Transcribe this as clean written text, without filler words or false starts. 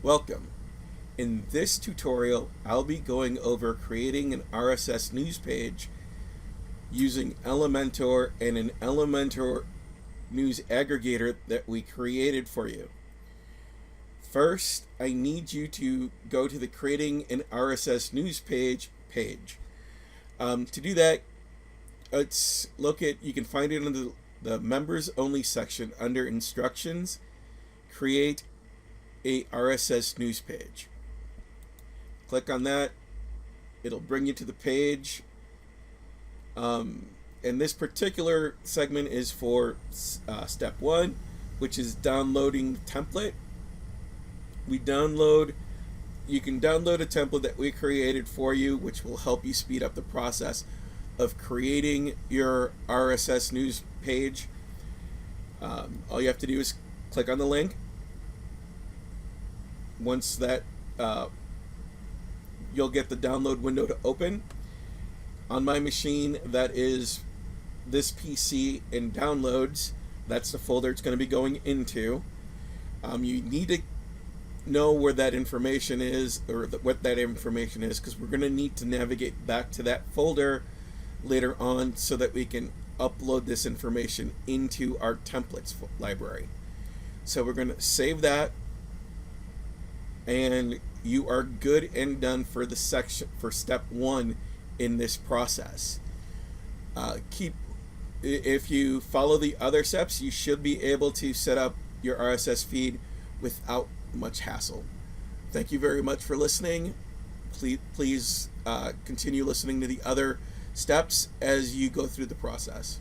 Welcome. In this tutorial, I'll be going over creating an RSS news page using Elementor and an Elementor news aggregator that we created for you. First, I need you to go to the Creating an RSS News page. To do that, you can find it under the Members Only section under Instructions, Create a RSS News page. Click on that. It'll bring you to the page. And this particular segment is for step 1, which is downloading the template. You can download a template that we created for you, which will help you speed up the process of creating your RSS news page. All you have to do is click on the link. Once that, you'll get the download window to open. On my machine, that is this PC in downloads. That's the folder it's going to be going into. You need to know where that information is, or what that information is, because we're going to need to navigate back to that folder later on so that we can upload this information into our templates library. So we're going to save that, and you are good and done for the section for step 1 in this process. If you follow the other steps, you should be able to set up your RSS feed without much hassle. Thank you very much for listening. Please continue listening to the other steps as you go through the process.